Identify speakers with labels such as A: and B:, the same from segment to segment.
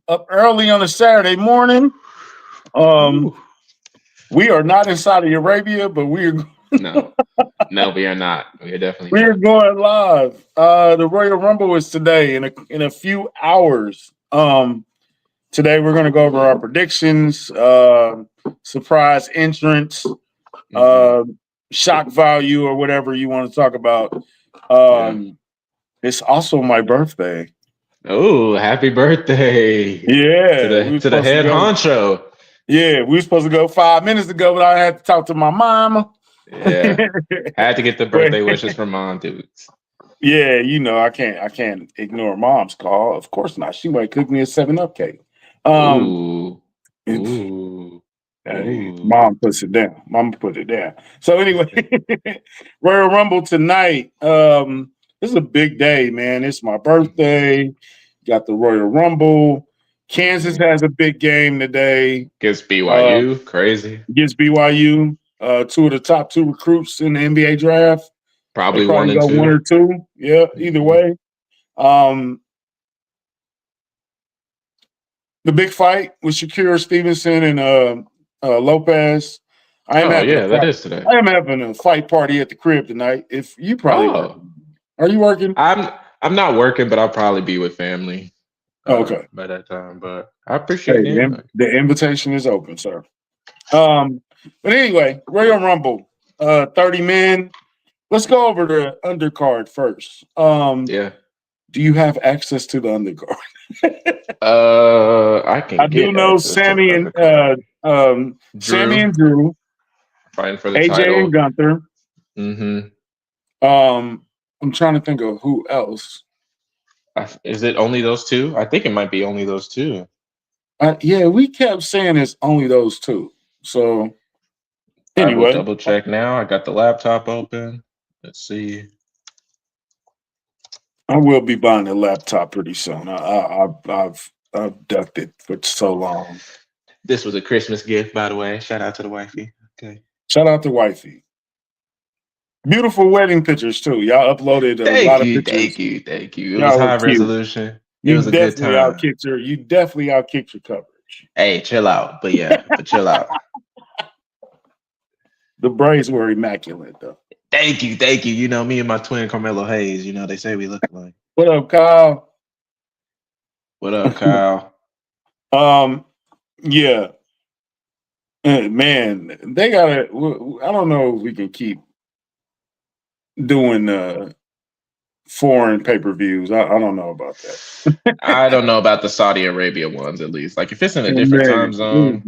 A: Up early on a Saturday morning. Um,
B: Ooh.
A: we are not in Saudi Arabia, but
B: No, no, we are not. We are definitely
A: we're
B: not.
A: going live. The Royal Rumble is today in a few hours. Today we're gonna go over our predictions, surprise entrance,
B: Hmm.
A: uh, shock value, or whatever you want to talk about.
B: Yeah.
A: Um, it's also my birthday.
B: Oh, happy birthday to
A: Yeah, we
B: the
A: were
B: to the
A: supposed to
B: head
A: go.
B: honcho.
A: Yeah, we were supposed to go 5 minutes ago, but I had to talk to my mama.
B: Yeah, had to get the
A: But
B: birthday wishes from mom dudes.
A: yeah, I can't ignore mom's call. Of course not. She might cook me a 7 Up cake. Um,
B: Ooh,
A: if,
B: ooh,
A: hey,
B: ooh.
A: mom puts it down. Mama put it down. So anyway, Royal Rumble tonight. This is a big day, man. It's my birthday. Got the Royal Rumble. Kansas
B: Mhm.
A: has a big game today.
B: Gets
A: Uh,
B: BYU crazy.
A: Against BYU. Two of the top two recruits in the NBA draft. They
B: Probably one
A: probably
B: and
A: go one
B: two.
A: or two. Yeah, either
B: Hmm.
A: way. Um, the big fight with Shakira Stevenson and Lopez. I am
B: Oh
A: having a
B: yeah, that
A: fight.
B: is today.
A: I am having a fight party at the crib tonight. If you probably
B: Oh,
A: working, are you working?
B: I'm not working, but I'll probably be with family
A: Okay.
B: by that time. But I
A: Hey,
B: appreciate the invite.
A: the invitation is open, sir. Um, but anyway, Royal Rumble, 30 men. Let's go over the undercard first.
B: Yeah.
A: Do you have access to the undercard?
B: I
A: I
B: can
A: do
B: get
A: know
B: access to the undercard.
A: Sammy
B: Drew
A: and Drew,
B: fighting for the
A: AJ and
B: title.
A: Gunther.
B: Mm-hmm.
A: I'm trying to think of who else.
B: Is it only those two? I think it might be only those two.
A: Yeah, we kept saying it's only those two. So
B: I will
A: anyway,
B: double check now. I got the laptop open. Let's see.
A: I will be buying a laptop pretty soon. I've ducked it for so long.
B: This was a Christmas gift, by the way. Shout out to the wifey. Okay.
A: Shout out to wifey. Beautiful wedding pictures too. Y'all uploaded a
B: Thank
A: lot of
B: you,
A: pictures.
B: thank you, thank you. It was
A: Y'all were
B: high
A: cute.
B: resolution. It
A: You
B: was a good
A: definitely
B: time.
A: outkicked her. You definitely outkicked your coverage.
B: Hey, chill out. But yeah, but chill out.
A: The braids were immaculate though.
B: Thank you, thank you. You know, me and my twin Carmelo Hayes, they say we look alike.
A: What up, Kyle?
B: What up, Kyle?
A: um, yeah, man, they gotta. I don't know if we can keep doing foreign pay-per-views. I don't know about that.
B: I don't know about the Saudi Arabia ones at least. Like if it's in a
A: And
B: different
A: man,
B: time zone,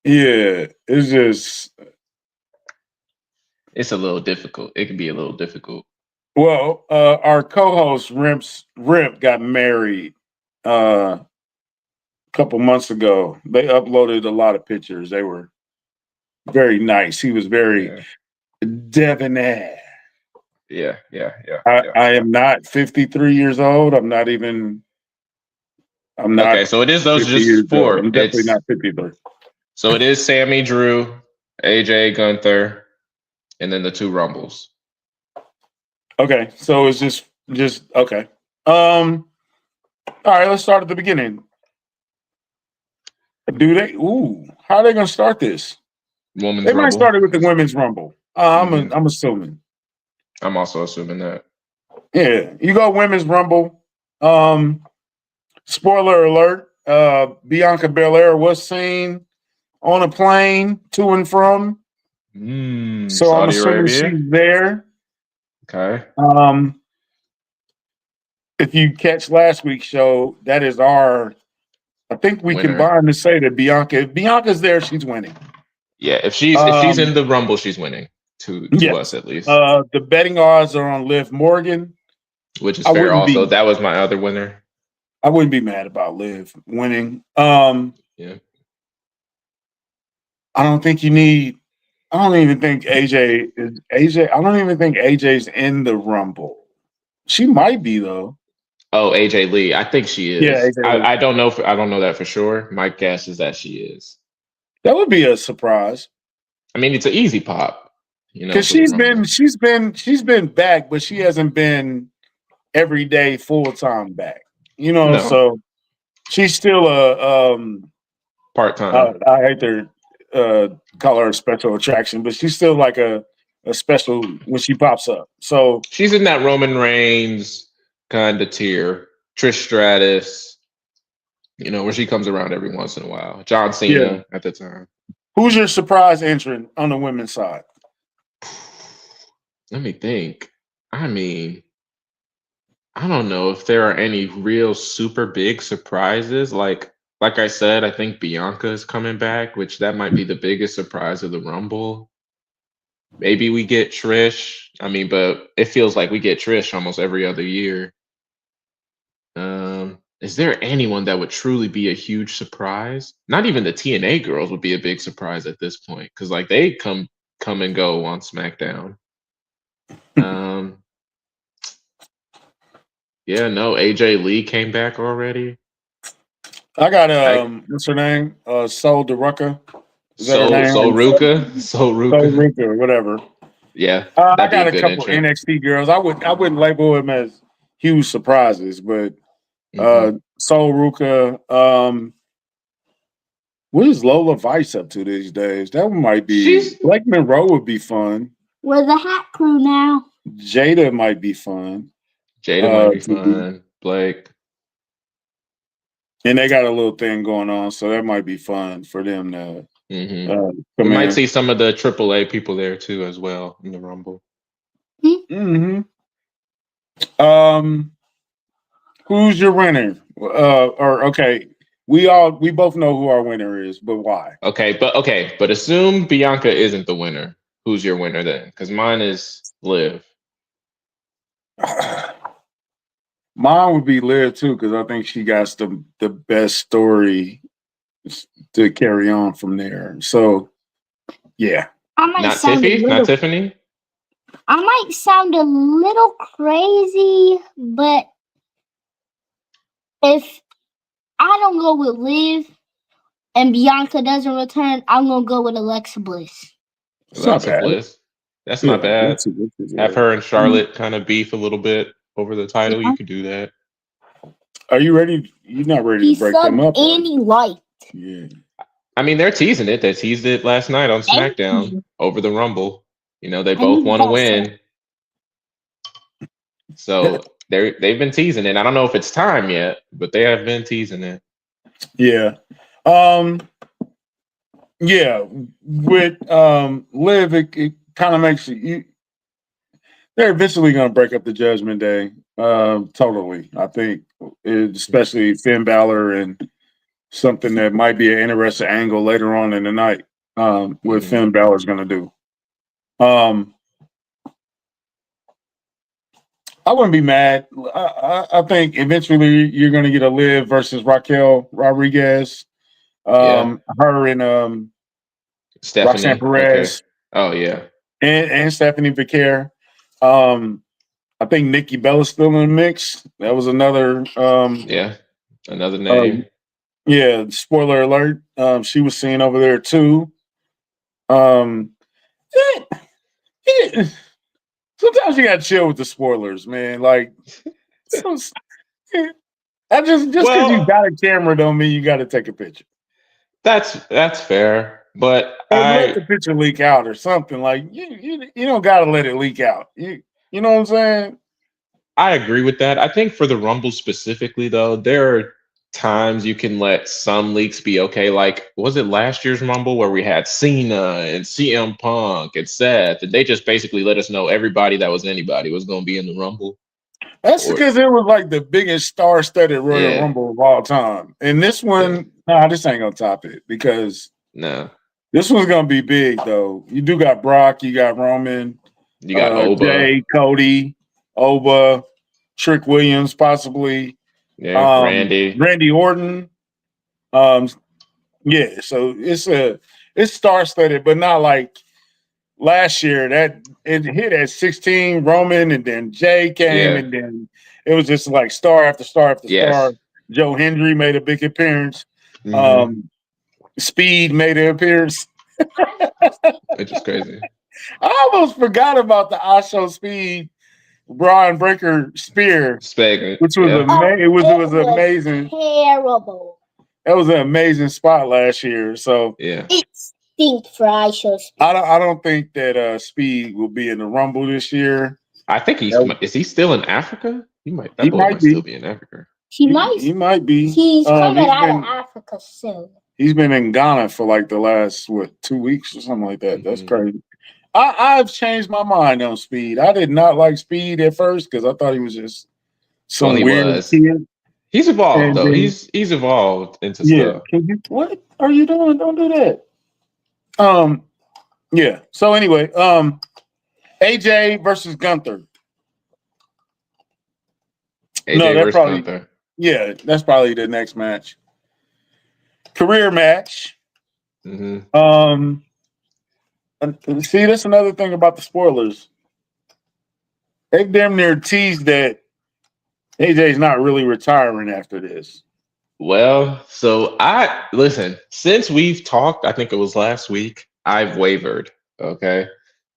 A: yeah, it's just
B: it's a little difficult. It can be a little difficult.
A: well, our co-host Rimp got married a couple months ago. They uploaded a lot of pictures. They were very nice. He was very
B: Yeah.
A: debonair.
B: Yeah, yeah, yeah,
A: I,
B: yeah,
A: I
B: yeah.
A: am not 53 years old. I'm not
B: Okay, so it is those
A: 50 years
B: just
A: old.
B: four.
A: I'm definitely not 53.
B: So it is Sammy, Drew, AJ, Gunther, and then the two Rumbles.
A: Okay, so it's just okay. All right, let's start at the beginning. Do they? Ooh, how are they going to start this?
B: Women's
A: They might
B: Rumble.
A: start it with the women's rumble.
B: Hmm.
A: I'm assuming.
B: I'm also assuming that.
A: Yeah, you go women's rumble. Um, Spoiler alert: Bianca Belair was seen on a plane to and from, so I'm
B: Saudi
A: assuming
B: Arabia.
A: she's there.
B: Okay.
A: Um, if you catch last week's show, that is our. I think we
B: Winner.
A: combined to say that if Bianca's there, she's winning.
B: Yeah, if she's in
A: Um,
B: the Rumble, she's winning. To us
A: yes.
B: at least.
A: The betting odds are on Liv Morgan.
B: Which is
A: I
B: fair
A: wouldn't
B: also.
A: be
B: That was my other winner.
A: I wouldn't be mad about Liv winning.
B: Yeah.
A: I don't think you need. I don't even think AJ is AJ. I don't even think AJ's in the Rumble. She might be though.
B: Oh, AJ Lee. I think she
A: Yeah,
B: is.
A: AJ Lee.
B: I don't know I don't know that for sure. My guess is that she is.
A: That would be a surprise
B: I mean, it's an easy pop,
A: because
B: for the Rumble.
A: she's been back, but she hasn't been every day full time back.
B: No.
A: So She's still
B: Part time.
A: I hate to call her a special attraction, but she's still like a special when she pops up. So
B: She's in that Roman Reigns kind of tier. Trish Stratus, where she comes around every once in a while. John
A: yeah,
B: Cena at the time.
A: who's your surprise entrant on the women's side?
B: Let me think. I mean, I don't know if there are any real super big surprises. Like I said, I think Bianca is coming back, which that might be the biggest surprise of the Rumble. Maybe we get Trish. I mean, but it feels like we get Trish almost every other year. Is there anyone that would truly be a huge surprise? Not even the TNA girls would be a big surprise at this point because like they come and go on SmackDown. Yeah, no, AJ Lee came back already.
A: I got what's her name? Sol Derucka. Is that her name?
B: Sol Ruka?
A: Sol Ruka or whatever.
B: Yeah,
A: I
B: that'd be
A: got
B: a
A: a
B: good
A: couple
B: entrant.
A: NXT girls. I wouldn't label them as huge surprises, but
B: Mhm.
A: Sol Ruka. What is Lola Vice up to these days? That might be
B: She's
A: Blake Monroe would be fun.
C: We're the Hat Crew now.
A: Jada might be fun.
B: Jada might be
A: to do.
B: fun. Blake.
A: And they got a little thing going on, so that might be fun for them to
B: We
A: come
B: might
A: in.
B: see some of the AAA people there too as well in the Rumble.
A: Mm-hmm. Who's your winner? Or okay, we both know who our winner is, but why?
B: Okay, but assume Bianca isn't the winner. Who's your winner then? Because mine is Liv.
A: Mine would be Liv too, because I think she got the best story to carry on from there. So, yeah.
B: Not Tiffy? Not Tiffany?
C: I might sound a little crazy, but if I don't go with Liv and Bianca doesn't return, I'm gonna go with Alexa Bliss.
B: Alexa Bliss. That's not bad. Have her and Charlotte kind of beef a little bit over the title. You could do that.
A: Are you ready? You're not ready to break them up.
C: Andy White.
A: Yeah.
B: I mean, they're teasing it. They teased it last night on SmackDown over the Rumble. They both want to win. So they've been teasing it. I don't know if it's time yet, but they have been teasing it.
A: Yeah. Yeah. With Liv, it kind of makes you they're eventually going to break up the Judgment Day. Totally. I think, especially Finn Balor and something that might be an interesting angle later on in the night. What Finn Balor's going to do. I wouldn't be mad. I think eventually you're going to get a Liv versus Raquel Rodriguez. Her and
B: Stephanie
A: Roxanne Perez.
B: Okay. Oh yeah,
A: and Stephanie Vicaire. I think Nikki Bella's still in the mix. That was another.
B: Another name.
A: Yeah. Spoiler alert. She was seen over there too. Sometimes you gotta chill with the spoilers, man. Like, just because you got a camera don't mean you got to take a picture.
B: That's fair, but
A: let the picture leak out or something. Like you don't got to let it leak out. You know what I'm saying?
B: I agree with that. I think for the Rumble specifically, though, there are times you can let some leaks be okay. Like, was it last year's Rumble where we had Cena and CM Punk and Seth, and they just basically let us know everybody that was anybody was going to be in the Rumble?
A: That's because it was like the biggest star-studded Royal Rumble of all time. And this one, this ain't gonna top it because this one's gonna be big though. You do got Brock, you got Roman,
B: you got Oba,
A: Jay, Cody, Oba, Trick Williams, possibly. Randy Orton. So it's star-studded, but not like last year that it hit at 16 Roman and then Jay came and then it was just like star after star after star. Joe Hendry made a big appearance. Speed made an appearance.
B: Which is crazy.
A: I almost forgot about the Asho Speed Brian Breaker spear,
B: Spaghetti.
A: which was
B: Yeah.
A: it was amazing.
C: Terrible.
A: That was an amazing spot last year. So
B: Yeah.
C: It stinks for ISO speed.
A: I don't think that Speed will be in the Rumble this year.
B: I think is he still in Africa?
A: He
B: That boy
A: might
B: might still
A: be.
B: be in Africa.
C: He might.
A: He might be.
C: He's coming
A: he's
C: out of
A: been
C: Africa soon.
A: he's been in Ghana for like the last 2 weeks or something like that. That's
B: Mhm.
A: crazy. I've changed my mind on Speed. I did not like Speed at first because I thought he was just
B: Well,
A: some
B: he
A: weird
B: was.
A: kid.
B: He's evolved
A: And
B: though.
A: then
B: He's evolved into
A: yeah,
B: stuff.
A: what are you doing? Don't do that. Yeah. So anyway, AJ versus Gunther.
B: AJ
A: That
B: versus
A: probably
B: Gunther.
A: that's probably the next match. Career match.
B: Hmm.
A: And see, that's another thing about the spoilers. They've damn near teased that AJ's not really retiring after this.
B: Well, so I listen, since we've talked, I think it was last week, I've wavered. Okay.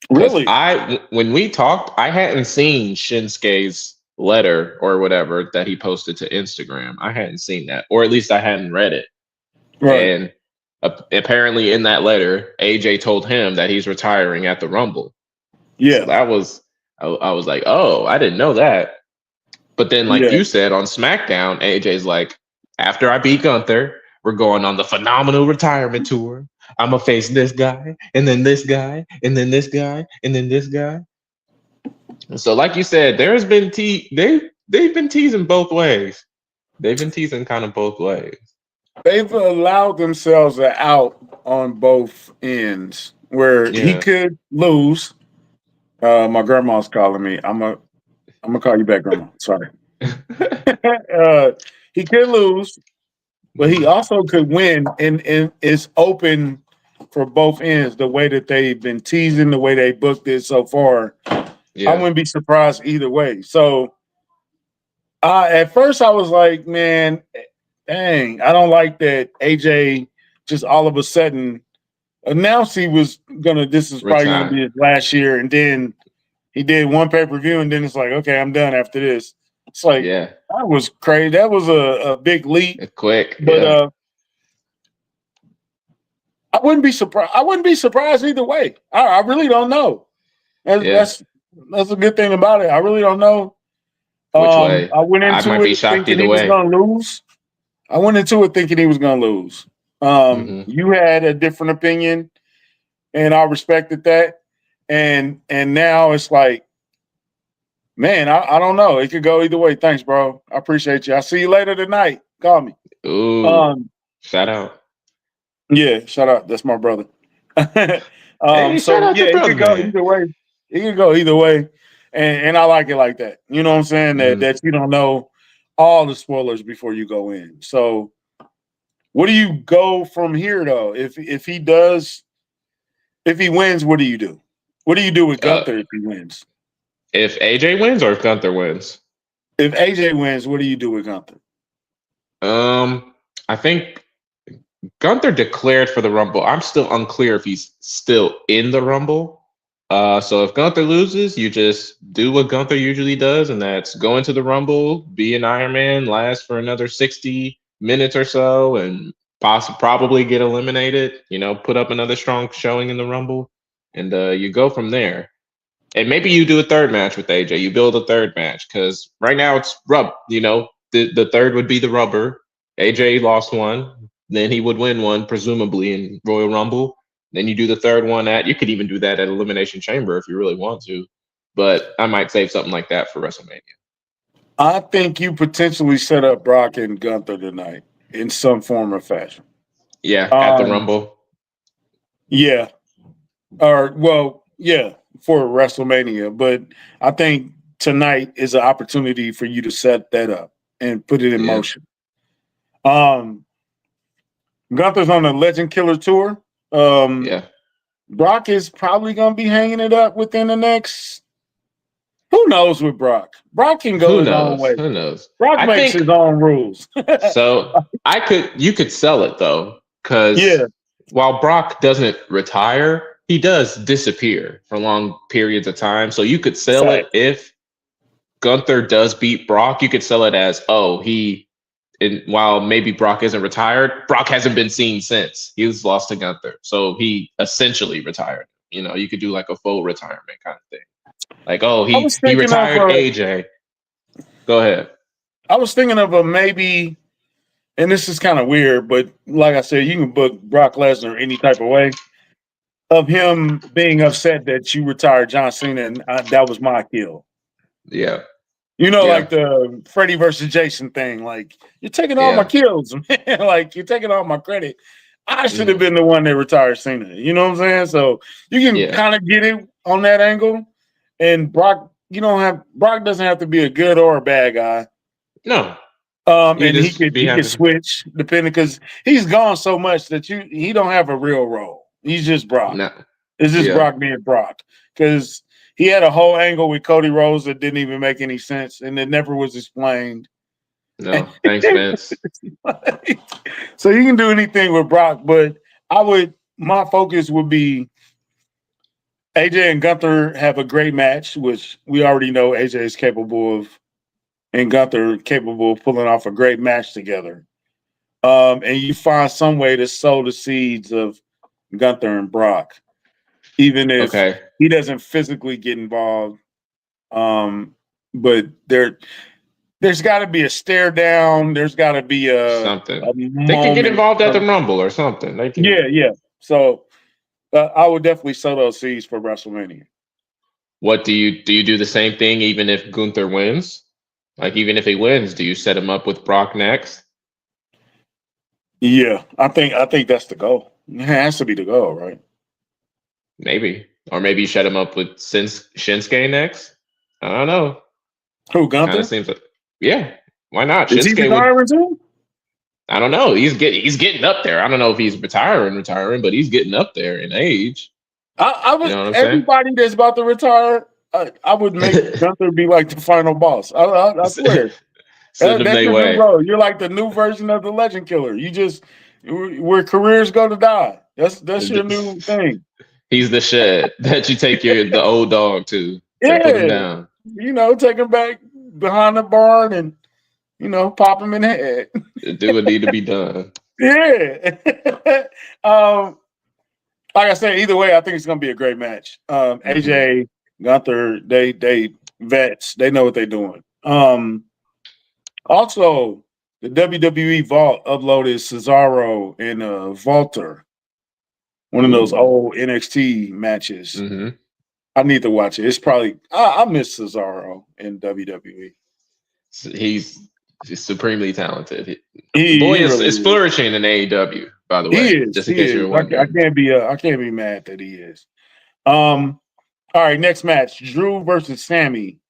B: Because
A: Really?
B: when we talked, I hadn't seen Shinsuke's letter or whatever that he posted to Instagram. I hadn't seen that, or at least I hadn't read it.
A: Right.
B: And apparently, in that letter, AJ told him that he's retiring at the Rumble.
A: Yeah.
B: So that was, I was like, oh, I didn't know that. But then, like
A: Yeah.
B: you said on SmackDown, AJ's like, after I beat Gunther, we're going on the phenomenal retirement tour. I'm gonna face this guy, and then this guy, and then this guy, and then this guy. And so, like you said, there's been they've been teasing both ways. They've been teasing kind of both ways.
A: They've allowed themselves an out on both ends where he
B: Yeah.
A: could lose. My grandma's calling me. I'm gonna call you back, Grandma. Sorry. He could lose, but he also could win, and it's open for both ends. The way that they've been teasing, the way they booked it so far, I
B: Yeah.
A: wouldn't be surprised either way. So, at first I was like, man, dang, I don't like that AJ just all of a sudden announced he was this is probably gonna
B: Retire.
A: be his last year, and then he did one pay-per-view, and then it's like, okay, I'm done after this. It's like
B: Yeah.
A: that was crazy. That was a big leap.
B: It's quick.
A: But
B: Yeah.
A: I wouldn't be surprised. I wouldn't be surprised either way. I really don't know. That's a good thing about it. I really don't know.
B: Which way?
A: I went
B: I
A: into
B: might be
A: it
B: shocked
A: thinking
B: either
A: he was
B: way.
A: going to lose. I went into it thinking he was going to lose.
B: Mhm.
A: You had a different opinion, and I respected that. And now it's like, man, I don't know. It could go either way. Thanks, bro. I appreciate you. I'll see you later tonight. Call me.
B: Ooh. Shout out.
A: Yeah, shout out. That's my brother.
B: Hey,
A: So
B: shout out
A: yeah,
B: to
A: it
B: brother
A: could go
B: man.
A: either way. It could go either way, and I like it like that. You know what I'm saying?
B: Mhm.
A: That you don't know all the spoilers before you go in. So, what do you go from here though? If he wins, what do you do? What do you do with Gunther if he wins?
B: If AJ wins or if Gunther wins?
A: If AJ wins, what do you do with Gunther?
B: I think Gunther declared for the Rumble. I'm still unclear if he's still in the Rumble. So if Gunther loses, you just do what Gunther usually does, and that's go into the Rumble, be an Iron Man, last for another 60 minutes or so, and probably get eliminated. Put up another strong showing in the Rumble, and you go from there. And maybe you do a third match with AJ. You build a third match because right now it's rub. The third would be the rubber. AJ lost one, then he would win one presumably in Royal Rumble. Then you do the third one you could even do that at Elimination Chamber if you really want to. But I might save something like that for WrestleMania.
A: I think you potentially set up Brock and Gunther tonight in some form or fashion.
B: Yeah, at the Rumble.
A: Yeah. Yeah, for WrestleMania. But I think tonight is an opportunity for you to set that up and put it in motion. Gunther's on the Legend Killer tour. Brock is probably going to be hanging it up within the next. Who knows with Brock? Brock can go his own way.
B: Who knows?
A: Brock makes his own rules.
B: So you could sell it though, because while Brock doesn't retire, he does disappear for long periods of time. So you could sell it if Gunther does beat Brock, you could sell it as, while maybe Brock isn't retired, Brock hasn't been seen since. He was lost to Gunther. So he essentially retired. You could do like a full retirement kind of thing. Like,
A: I was
B: he
A: thinking of
B: retired AJ. Go ahead.
A: I was thinking of a maybe, and this is kind of weird, but like I said, you can book Brock Lesnar any type of way. Of him being upset that you retired John Cena, and that was my kill.
B: Yeah.
A: Like the Freddie versus Jason thing. Like, you're taking all my kills, man. Like, you're taking all my credit. I should have been the one that retired Cena. You know what I'm saying? So you can kind of get it on that angle. And Brock, Brock doesn't have to be a good or a bad guy.
B: No.
A: And he could switch depending, because he's gone so much that he don't have a real role. He's just Brock.
B: No.
A: It's just Brock being Brock. Because he had a whole angle with Cody Rhodes that didn't even make any sense, and it never was explained.
B: No, thanks, Vince.
A: So you can do anything with Brock, but my focus would be AJ and Gunther have a great match, which we already know AJ is capable of, and Gunther capable of pulling off a great match together. And you find some way to sow the seeds of Gunther and Brock, even if he doesn't physically get involved. But there's got to be a stare down. There's got to be
B: something. They can get involved at the Rumble or something.
A: Yeah. So I would definitely sow those seeds for WrestleMania.
B: What do you do the same thing even if Gunther wins? Like, even if he wins, do you set him up with Brock next?
A: Yeah, I think that's the goal. It has to be the goal, right?
B: Maybe. Or maybe you set him up with Shinsuke next? I don't know.
A: Who, Gunther?
B: Kind of seems like, why not?
A: Is he retiring too?
B: I don't know. He's getting up there. I don't know if he's retiring, but he's getting up there in age.
A: I would, everybody that's about to retire, I would make Gunther be like the final boss. I swear. That's your new role. You're like the new version of the Legend Killer. You just where careers go to die. That's your new thing.
B: He's the shed that you take the old dog to put him down.
A: Take him back behind the barn and pop him in the head.
B: Do what need to be done.
A: Yeah. Like I said, either way, I think it's gonna be a great match. AJ, Gunther, they vets, they know what they're doing. Also, the WWE Vault uploaded Cesaro and Walter, one of those old NXT matches.
B: Mm-hmm.
A: I need to watch it. It's probably I miss Cesaro in WWE.
B: He's supremely talented.
A: He
B: boy
A: really
B: is flourishing in AEW. By the way,
A: he is.
B: Just in case you're wondering,
A: I can't be mad that he is. All right, next match: Drew versus Sammy.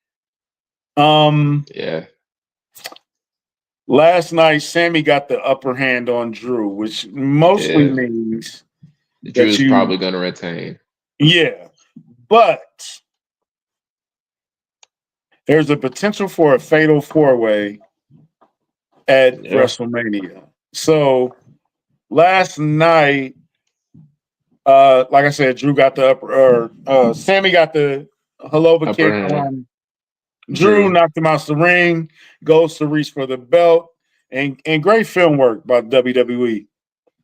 A: Last night, Sammy got the upper hand on Drew, which mostly means
B: Drew's probably going to retain.
A: Yeah, but there's a potential for a fatal four-way at WrestleMania. So last night, like I said, Drew got the upper, Sammy got the Helova kick on Drew, knocked him out the ring, goes to reach for the belt, and great film work by WWE.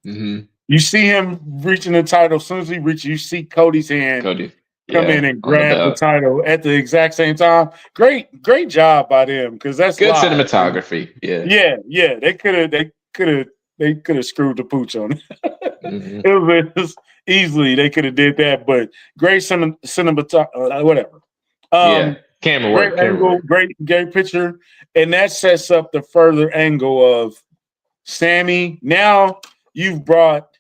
B: Mm-hmm.
A: You see him reaching the title. As soon as he reaches, you see Cody's hand come in and grab the title at the exact same time. Great job by them, because that's
B: good
A: live.
B: Cinematography.
A: Yeah. They could have screwed the pooch on it.
B: Mm-hmm.
A: It was easily they could have did that, but great cinematography, whatever.
B: Camera work.
A: Great angle, great picture, and that sets up the further angle of Sammy. Now you've brought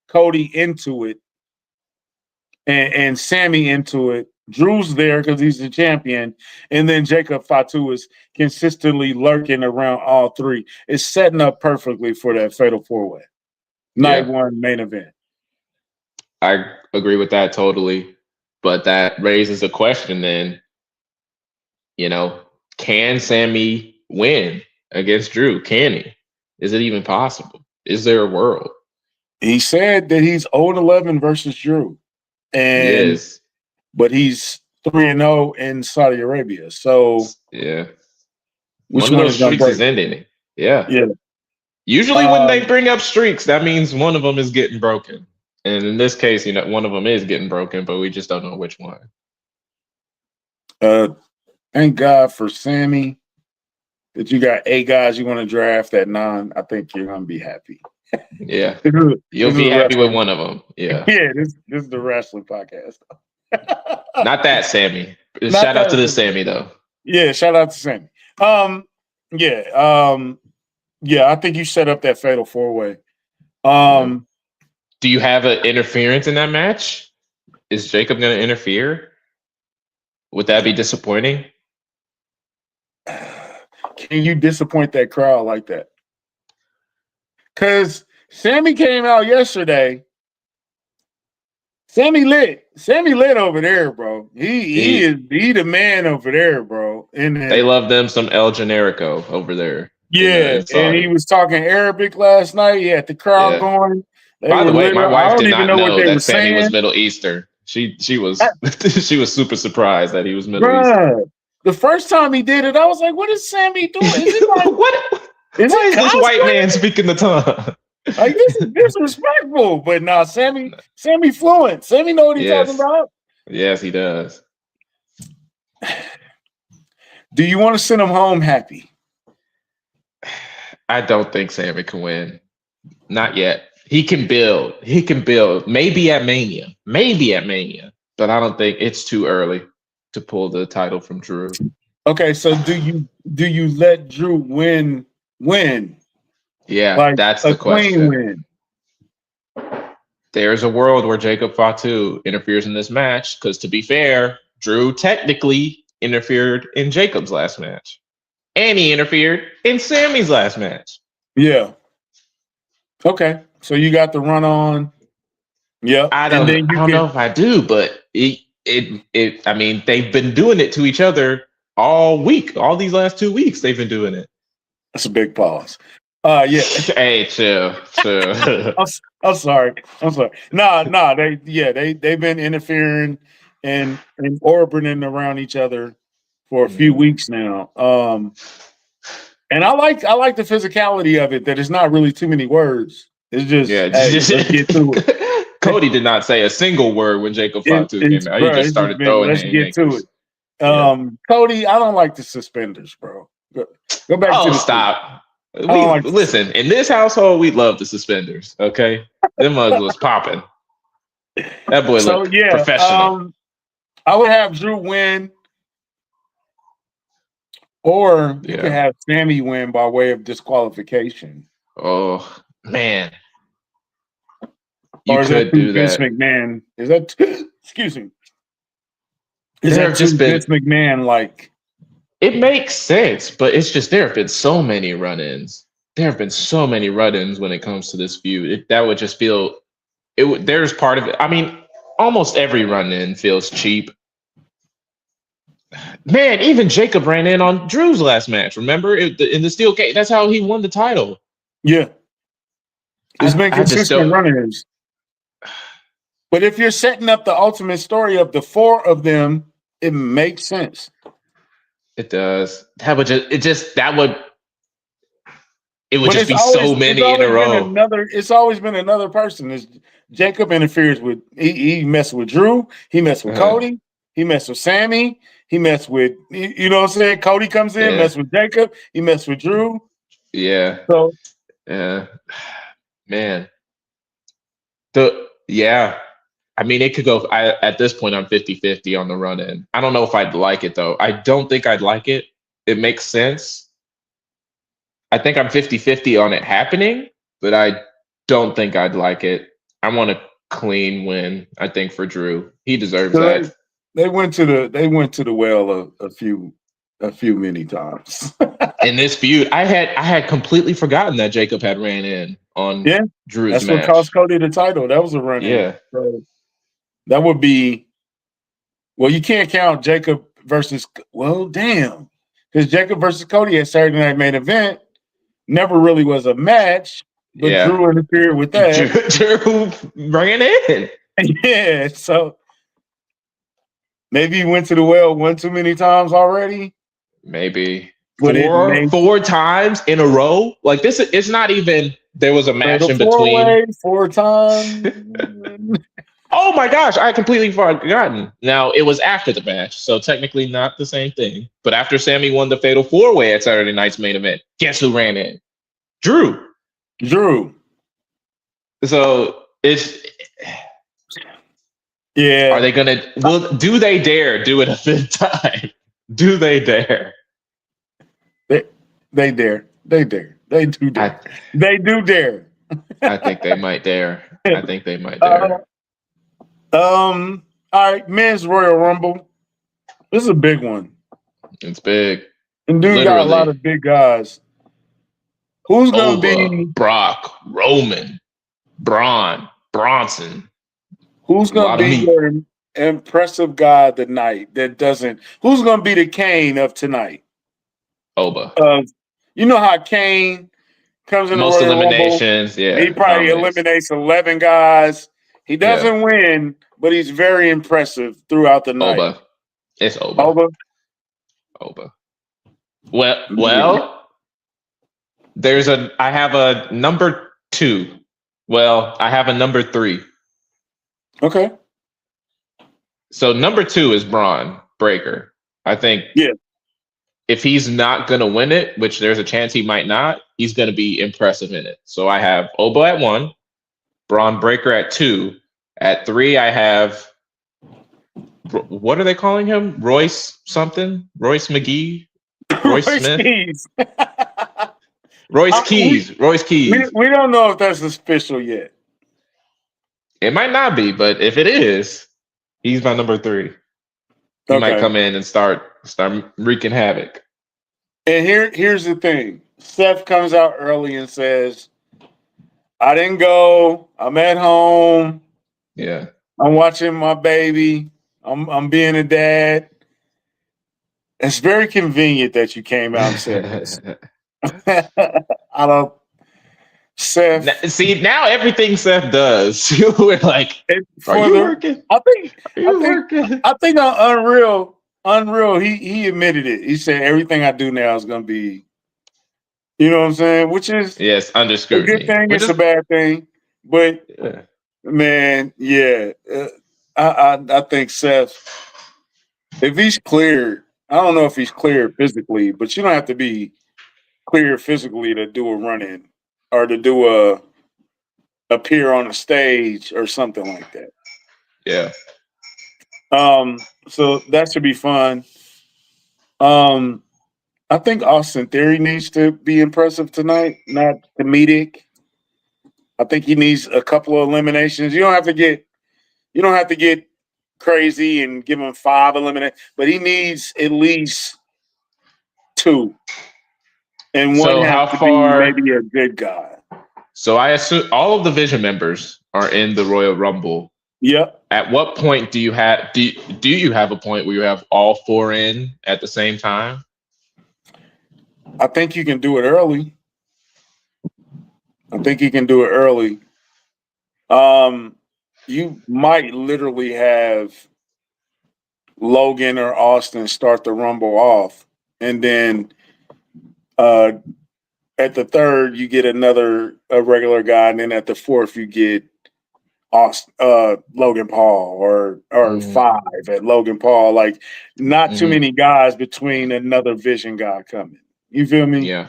A: Cody into it, and Sammy into it. Drew's there because he's the champion, and then Jacob Fatu is consistently lurking around all three. It's setting up perfectly for that fatal four-way. Night one main event.
B: I agree with that totally, but that raises a question then. Can Sammy win against Drew? Can he? Is it even possible? Is there a world?
A: He said that he's 0-11 versus Drew. But he's 3-0 in Saudi Arabia. So
B: Yeah.
A: which
B: One of
A: one
B: those
A: is going to
B: streaks is
A: break?
B: ending. Yeah.
A: Yeah.
B: Usually when they bring up streaks, that means one of them is getting broken. And in this case, one of them is getting broken, but we just don't know which one.
A: Thank God for Sammy that you got 8 guys you want to draft at 9. I think you're going to be happy.
B: Yeah.
A: This
B: You'll
A: is
B: be happy with
A: wrestling.
B: one of them. Yeah.
A: Yeah, this is the wrestling podcast.
B: Not that, Sammy.
A: Not
B: Shout out
A: that,
B: to the Sammy, though.
A: Yeah, shout out to Sammy. Yeah, I think you set up that fatal 4-way.
B: Do you have an interference in that match? Is Jacob going to interfere? Would that be disappointing?
A: Can you disappoint that crowd like that? Because Sammy came out yesterday. Sammy lit over there, bro. He is the man over there, bro.
B: They love them some El Generico over there.
A: Yeah, and he was talking Arabic last night. He had the crowd going.
B: By the way, my wife did not know
A: what they were
B: that Sammy
A: saying.
B: was Middle Eastern. She was she was super surprised that he was Middle
A: Bruh,
B: Eastern.
A: The first time he did it, I was like, "What is Sammy doing? Is it like
B: what? Why is this white man speaking the tongue?
A: Like this is disrespectful." But nah, Sammy fluent. Sammy know what he's talking about.
B: Yes, he does.
A: Do you want to send him home happy?
B: I don't think Sammy can win. Not yet. He can build. Maybe at Mania. But I don't think it's too early to pull the title from Drew.
A: Okay, so do you let Drew win?
B: Yeah,
A: like
B: that's the question.
A: Win.
B: There's a world where Jacob Fatu interferes in this match because, to be fair, Drew technically interfered in Jacob's last match. And he interfered in Sammy's last match.
A: Yeah. Okay. So you got the run on. Yep.
B: I don't know if I do, but I mean, they've been doing it to each other all week. All these last 2 weeks, they've been doing it.
A: That's a big pause. Yeah.
B: Hey, chill.
A: I'm sorry. Nah. They've been interfering and orbiting around each other for a few weeks now. And I like the physicality of it. That it's not really too many words. It's just let's get to it.
B: Cody did not say a single word when Jacob Fatu came out. He just started throwing.
A: Let's get to it. Cody, I don't like the suspenders, bro. Go back to the
B: stop. Listen, in this household, we love the suspenders. Okay, them mugs was popping. That boy looked professional.
A: I would have Drew win, or you could have Sammy win by way of disqualification.
B: Oh man,
A: you could do that. Vince McMahon is that? Excuse me. Is that just Vince McMahon like?
B: It makes sense, but it's just there have been so many run-ins. There have been so many run-ins when it comes to this feud. That would just feel there's part of it. I mean, almost every run-in feels cheap. Man, even Jacob ran in on Drew's last match. Remember in the steel cage? That's how he won the title.
A: Yeah, it's been consistent run-ins. But if you're setting up the ultimate story of the 4 of them, it makes sense.
B: It does. It would just be so many in a row.
A: It's always been another person. Jacob interferes with. He messed with Drew. He messed with Cody. He messed with Sammy. He messed with. You know what I'm saying? Cody comes in, messed with Jacob. He messed with Drew.
B: Yeah.
A: So.
B: Yeah. Man. I mean, it could go. At this point, I'm 50-50 on the run-in. I don't know if I'd like it, though. I don't think I'd like it. It makes sense. I think I'm 50-50 on it happening, but I don't think I'd like it. I want a clean win, I think, for Drew. He deserves that.
A: They went to the well a few many times.
B: In this feud, I had completely forgotten that Jacob had ran in on Drew's
A: That's
B: match.
A: what cost Cody the title. That was a run-in.
B: Yeah.
A: So, that would be, you can't count Jacob versus, because Jacob versus Cody at Saturday Night Main Event never really was a match, but Drew interfered with that.
B: Drew ran in.
A: Yeah, so Maybe he went to the well one too many times already.
B: Maybe
A: But it makes
B: four times in a row. Like this, it's not even. There was a match
A: fatal
B: in
A: four
B: between.
A: way 4 times.
B: Oh my gosh, I had completely forgotten. Now it was after the match, so technically not the same thing. But after Sammy won the Fatal 4-Way at Saturday Night's main event, guess who ran in? Drew.
A: Drew.
B: So it's.
A: Yeah.
B: Are they gonna? Do they dare do it a fifth time? Do they dare?
A: They dare. They dare. They do dare. They do dare.
B: I think they might dare. I think they might
A: Uh,
B: dare.
A: all right, men's Royal Rumble. This is a big one.
B: It's big.
A: And dude got a lot
B: Literally.
A: of big guys. Who's gonna
B: Over
A: be
B: Brock, Roman, Braun, Bronson.
A: who's
B: A
A: gonna
B: lot of
A: be
B: meat.
A: your impressive guy tonight that doesn't who's gonna be the Kane of tonight?
B: Oba.
A: You know how Kane comes in the
B: Most
A: Royal Rumble.
B: eliminations, yeah.
A: He probably
B: Dominates.
A: eliminates 11 guys. He doesn't win, but he's very impressive throughout the night.
B: Oba. It's Oba. Oba. Well, I have a number 2. Well, I have a number 3.
A: Okay.
B: So number 2 is Braun Breaker. I think if he's not going to win it, which there's a chance he might not, he's going to be impressive in it. So I have Oba at 1, Braun Breaker at 2. At 3, I have, what are they calling him? Royce something? Royce McGee? Royce Smith?
A: Keys.
B: Royce Keys. Royce Keys.
A: We don't know if that's official yet.
B: It might not be, but if it is, he's my number 3. He might come in and start wreaking havoc.
A: And here's the thing. Seth comes out early and says, I didn't go. I'm at home.
B: Yeah.
A: I'm watching my baby. I'm being a dad. It's very convenient that you came out and said this. I don't. Seth.
B: See, now everything Seth does, we're like, are you working?
A: I think on Unreal, he admitted it. He said everything I do now is going to be, you know what I'm saying? Which is
B: under scrutiny.
A: A good thing. It's a bad thing, but man, I think Seth, if he's cleared, I don't know if he's cleared physically, but you don't have to be cleared physically to do a run-in or to do appear on a stage or something like that.
B: Yeah.
A: So that should be fun. I think Austin Theory needs to be impressive tonight, not comedic. I think he needs a couple of eliminations. You don't have to get crazy and give him 5 eliminations, but he needs at least 2. And one has to be maybe a good guy.
B: So I assume all of the Vision members are in the Royal Rumble.
A: Yep.
B: At what point do you have a point where you have all 4 in at the same time?
A: I think you can do it early. You might literally have Logan or Austin start the Rumble off, and then at the 3rd you get a regular guy, and then at the 4th you get Logan Paul or 5 at Logan Paul. Like not too many guys between another Vision guy coming. You feel me?
B: Yeah.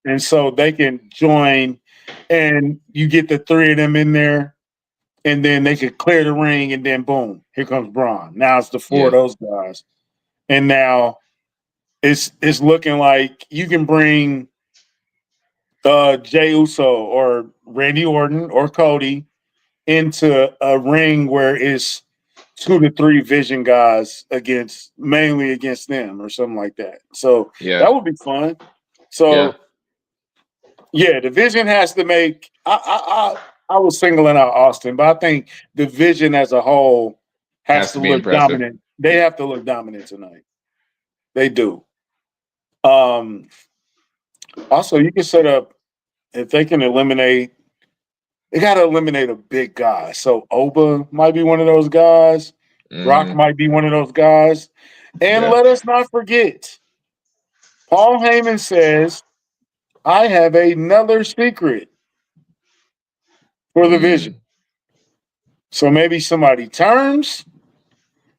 A: And so they can join, and you get the 3 of them in there, and then they could clear the ring, and then boom, here comes Braun. Now it's the 4 of those guys, and now it's looking like you can bring Jey Uso or Randy Orton or Cody into a ring where it's 2 to 3 Vision guys mainly against them or something like that. So that would be fun. So the Vision has to make. I was singling out Austin, but I think the Vision as a whole has to look dominant. They have to look dominant tonight. They do. Also, you can set up if they can eliminate. They got to eliminate a big guy. So Oba might be one of those guys. Rock might be one of those guys. And
B: Yeah.
A: let us not forget, Paul Heyman says, I have another secret for the Vision.
B: Mm,
A: So maybe somebody turns,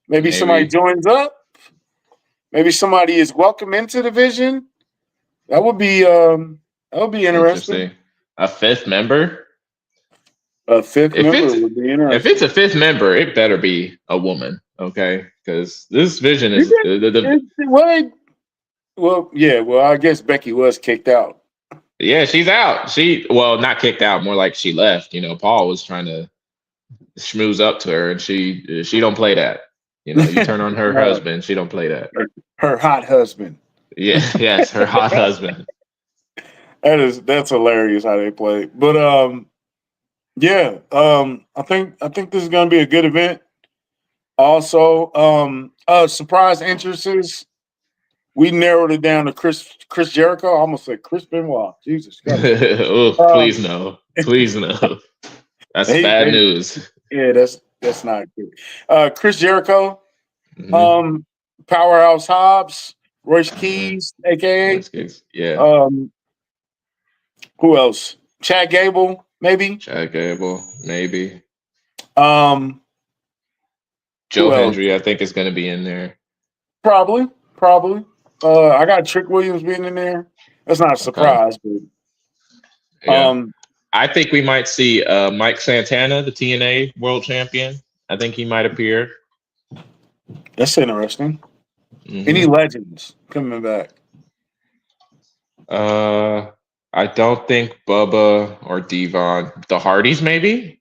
A: maybe somebody
B: maybe.
A: joins up, maybe somebody is welcome into the Vision. That would be interesting.
B: Interesting. A fifth member?
A: A fifth
B: If
A: member
B: it's
A: would be
B: if
A: interesting.
B: it's a fifth member, it better be a woman, okay? Because this Vision
A: You
B: is the
A: well, I guess Becky was kicked out.
B: yeah, she's out. Well, not kicked out, more like she left. Paul was trying to schmooze up to her, and she don't play that. You turn on her
A: Uh,
B: husband, she don't play that.
A: her hot husband.
B: Yeah, yes, her hot husband.
A: That's hilarious how they play. But yeah, I think this is gonna be a good event. Also, surprise entrances. We narrowed it down to Chris Jericho. I almost said Chris Benoit. Jesus Christ.
B: Oh, please
A: Um,
B: no, please no. That's
A: they,
B: bad
A: they
B: news.
A: yeah, that's not good. Chris Jericho,
B: Hmm.
A: Powerhouse Hobbs, Royce
B: Hmm.
A: Keys, aka
B: Yeah,
A: um, who else? Chad Gable, maybe.
B: Chad Gable, maybe.
A: Um,
B: Joe
A: who else?
B: Hendry, I think is going to be in there.
A: Probably. I got Trick Williams being in there. That's not a
B: Okay,
A: surprise, but
B: yeah.
A: um,
B: I think we might see Mike Santana, the TNA World Champion. I think he might appear.
A: that's interesting. Any
B: Hmm.
A: legends coming back?
B: Uh, I don't think Bubba or Devon. The Hardys, maybe.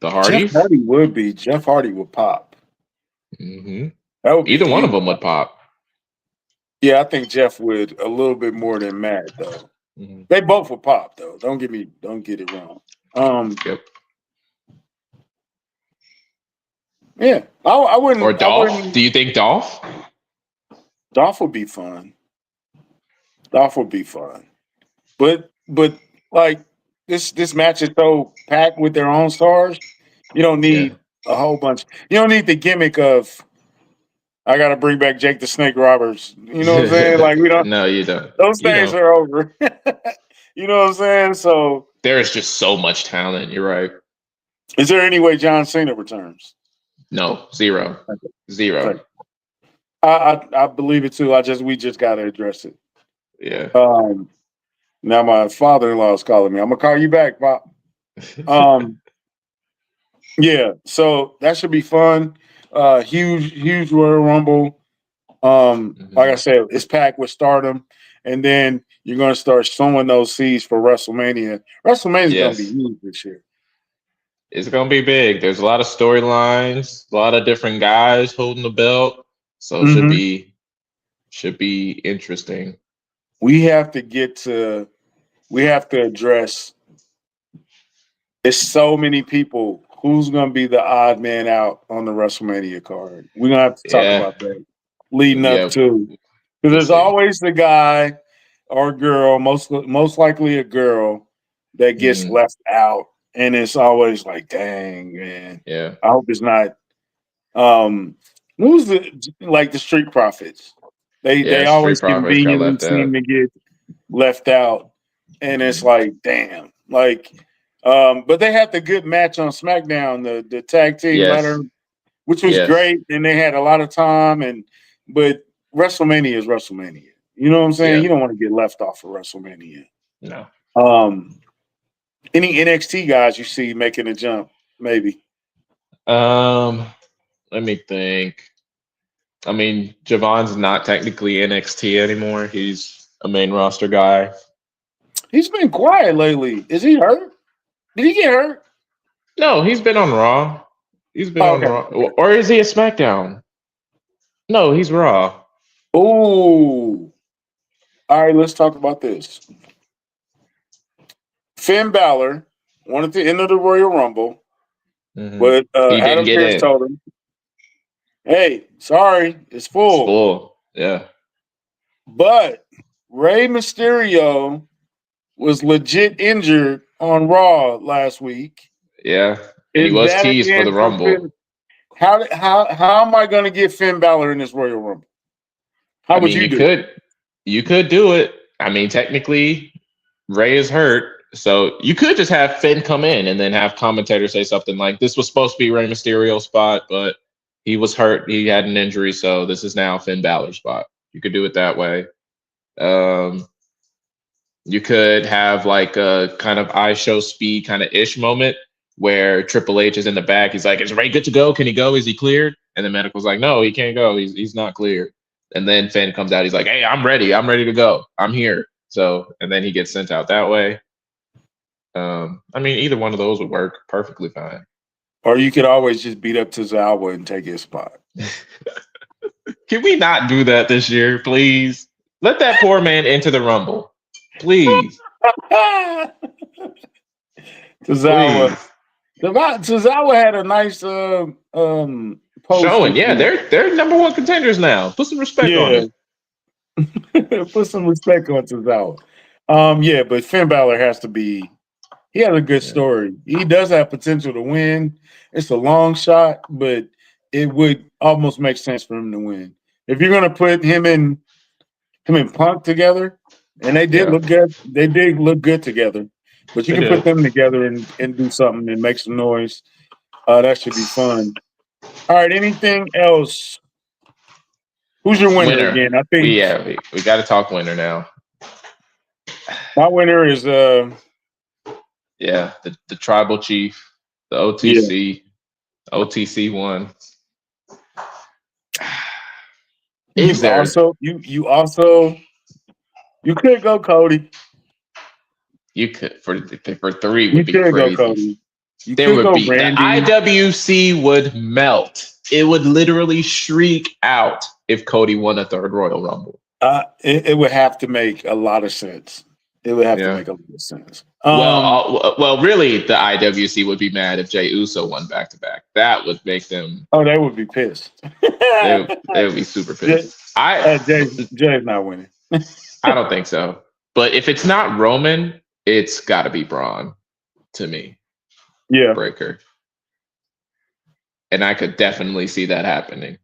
B: The
A: Jeff
B: Hardys.
A: Hardy would be. Jeff Hardy would pop.
B: Hmm.
A: That would be
B: Either one
A: he
B: of
A: would
B: them would
A: pop.
B: pop.
A: Yeah, I think Jeff would a little bit more than Matt though.
B: Hmm.
A: They both would pop though. Don't get it wrong.
B: Yep.
A: Yeah,
B: Or
A: I
B: Dolph. Do
A: wouldn't.
B: you think Dolph?
A: Dolph would be fun. Dolph would be fun. But like this match is so packed with their own stars. You don't
B: Yeah.
A: need a whole bunch. You don't need the gimmick of I got to bring back Jake the Snake Roberts. You know what I'm saying? Like we don't.
B: No, you don't.
A: Those
B: You
A: days
B: don't.
A: are over. You know what I'm saying? So,
B: There is just so much talent. You're right.
A: is there any way John Cena returns?
B: No, zero,
A: Okay.
B: zero.
A: Okay. I believe it too. We just got to address it.
B: Yeah.
A: Um, Now my father-in-law is calling me. I'm gonna call you back, Pop. Um, yeah. So that should be fun. Huge Royal Rumble. Like I
B: Hmm.
A: said, it's packed with stardom, and then you're gonna start sowing those seeds for WrestleMania. WrestleMania is gonna be
B: Yes,
A: huge this year.
B: it's gonna be big. There's a lot of storylines, a lot of different guys holding the belt, so it should
A: Hmm.
B: be interesting.
A: We have to get to. We have to address. It's so many people. Who's gonna be the odd man out on the WrestleMania card? We're gonna have to talk
B: Yeah,
A: about that leading up
B: yeah.
A: to. Because
B: We'll
A: there's
B: see.
A: always the guy or girl, most likely a girl, that gets
B: Hmm.
A: left out, and it's always like, dang man,
B: Yeah.
A: I hope it's not. Who's the Street Profits? They
B: Yeah. Street
A: always
B: Profits got
A: conveniently
B: left
A: seem
B: out.
A: to get left out, and it's
B: Hmm.
A: like, damn, like. But they had the good match on SmackDown, the tag team ladder,
B: Yes.
A: which was
B: Yes.
A: great, and they had a lot of time. But WrestleMania is WrestleMania. You know what I'm saying?
B: Yeah.
A: You don't want to get left off of WrestleMania.
B: No.
A: Um, any NXT guys you see making a jump? Maybe
B: Um. Let me think. I mean, Javon's not technically NXT anymore. He's a main roster guy.
A: he's been quiet lately. Is he hurt? Did he get hurt?
B: No, he's been on Raw. He's been
A: Oh,
B: on
A: okay,
B: Raw.
A: okay.
B: Or is he a SmackDown? No, he's Raw.
A: Ooh. All right, let's talk about this. Finn Balor wanted to enter the Royal Rumble,
B: Hmm.
A: but
B: He didn't
A: Adam
B: get
A: Pearce
B: in.
A: told him, "Hey, sorry, it's
B: It's
A: full."
B: full. Yeah.
A: But Rey Mysterio was legit injured on Raw last week.
B: Yeah. And he
A: Is
B: was
A: that
B: teased for the
A: again for
B: Rumble.
A: Finn? How am I going to get Finn Balor in this Royal Rumble? How would you do it?
B: You could do it. I mean, technically, Ray is hurt, so you could just have Finn come in and then have commentators say something like, "This was supposed to be Rey Mysterio's spot, but he was hurt. He had an injury, so this is now Finn Balor's spot." You could do it that way. You could have like a kind of I show speed kind of ish moment where Triple H is in the back. He's like, "Is Ray good to go? Can he go? Is he cleared?" And the medical's like, "No, he can't go. He's not cleared." And then Finn comes out. He's like, "Hey, I'm ready. I'm ready to go. I'm here." So, and then he gets sent out that way. I mean, either one of those would work perfectly fine.
A: Or you could always just beat up Tozawa and take his spot.
B: Can we not do that this year, please? Let that poor man into the Rumble, please.
A: Tozawa had a nice post
B: showing. Yeah, they're number one contenders now. Put some respect on it.
A: Put some respect on Tozawa. Yeah, but Finn Balor has to be. He has a good story. He does have potential to win. It's a long shot, but it would almost make sense for him to win. If you're gonna put him and Punk together, and they did look good. They did look good together. But you can put them together and do something and make some noise. That should be fun. All right. Anything else? Who's your winner again? I think
B: we got to talk winner now.
A: My winner is
B: the tribal chief, the OTC. OTC won.
A: You could go Cody.
B: You could for 3 would be crazy.
A: Go Cody.
B: There would be Randy. The IWC would melt. It would literally shriek out if Cody won a third Royal Rumble.
A: It would have to make a lot of sense. It would have to make a lot of sense.
B: Well, really, the IWC would be mad if Jey Uso won back to back. That would make them.
A: Oh, they would be pissed.
B: they would be super pissed.
A: Jay's not winning.
B: I don't think so. But if it's not Roman, it's got to be Braun to me.
A: Yeah.
B: Breaker. And I could definitely see that happening.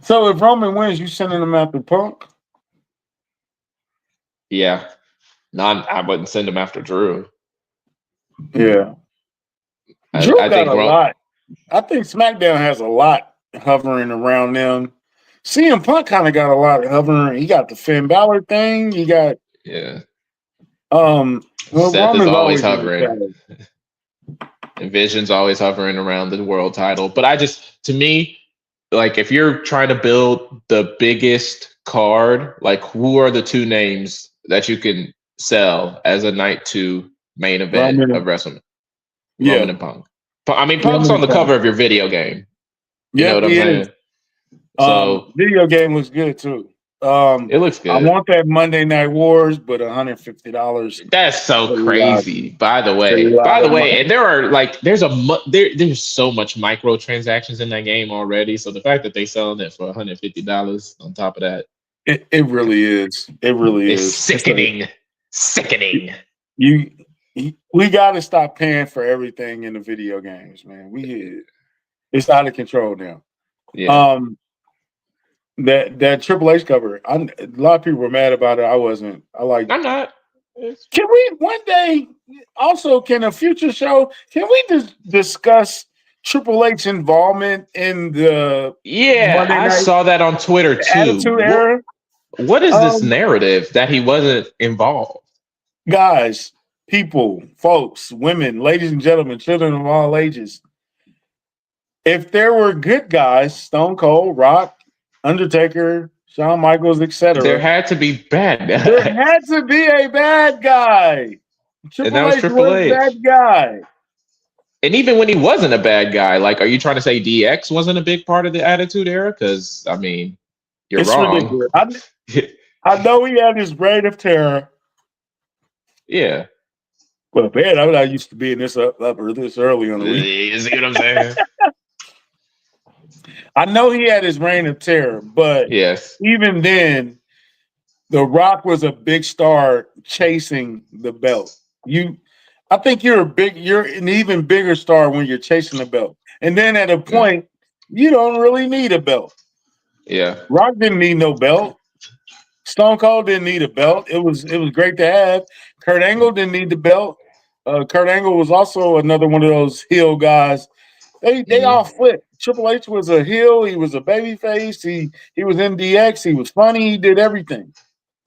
A: So if Roman wins, you sending him after Punk?
B: Yeah. I wouldn't send him after Drew.
A: Yeah. Drew got a lot. I think SmackDown has a lot hovering around them. CM Punk kind of got a lot hovering. He got the Finn Balor thing. He got
B: Seth is always hovering. And Vision's always hovering around the world title. But to me, like if you're trying to build the biggest card, like who are the two names that you can sell as a night 2 main event of WrestleMania? Roman and Punk. I mean, Punk's on the cover of your video game. You know what I'm saying? So
A: video game looks good too.
B: It looks good.
A: I want that Monday Night Wars, but $150.
B: That's so crazy. By the way, and there are there's so much microtransactions in that game already. So the fact that they selling it for $150 on top of that,
A: it really is. It really is
B: sickening. Sickening.
A: We got to stop paying for everything in the video games, man. It's out of control now.
B: Yeah.
A: That Triple H cover, a lot of people were mad about it. I wasn't. I'm not. Can we one day also? Can a future show? Can we just discuss Triple H involvement in the?
B: Yeah, I saw that on Twitter too.
A: Attitude Era.
B: What is this narrative that he wasn't involved?
A: Guys, people, folks, women, ladies and gentlemen, children of all ages. If there were good guys, Stone Cold, Rock, Undertaker, Shawn Michaels, etc.
B: There had to be bad guys.
A: There had to be a bad guy. Triple H was a bad guy.
B: And even when he wasn't a bad guy, like, are you trying to say DX wasn't a big part of the Attitude Era? Because, I mean, you're wrong.
A: I know he had his reign of terror.
B: Yeah.
A: But man, I'm not used to being this up or this early on the week.
B: You see what I'm saying?
A: I know he had his reign of terror, but even then, The Rock was a big star chasing the belt. I think you're an even bigger star when you're chasing the belt. And then at a point, you don't really need a belt.
B: Yeah.
A: Rock didn't need no belt. Stone Cold didn't need a belt. It was great to have. Kurt Angle didn't need the belt. Kurt Angle was also another one of those heel guys. They all flipped. Triple H was a heel. He was a baby face. He was MDX. He was funny. He did everything.